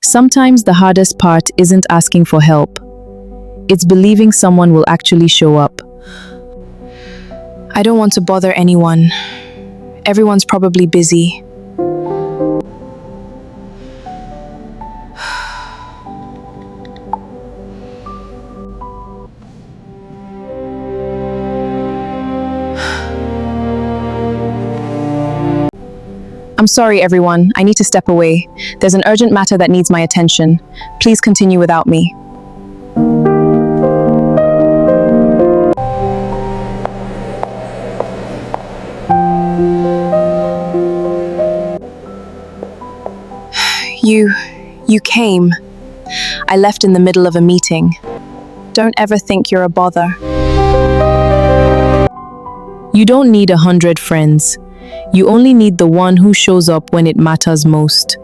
Sometimes the hardest part isn't asking for help. It's believing someone will actually show up. I don't want to bother anyone. Everyone's probably busy. I'm sorry, everyone. I need to step away. There's an urgent matter that needs my attention. Please continue without me. You came. I left in the middle of a meeting. Don't ever think you're a bother. You don't need 100 friends. You only need the one who shows up when it matters most.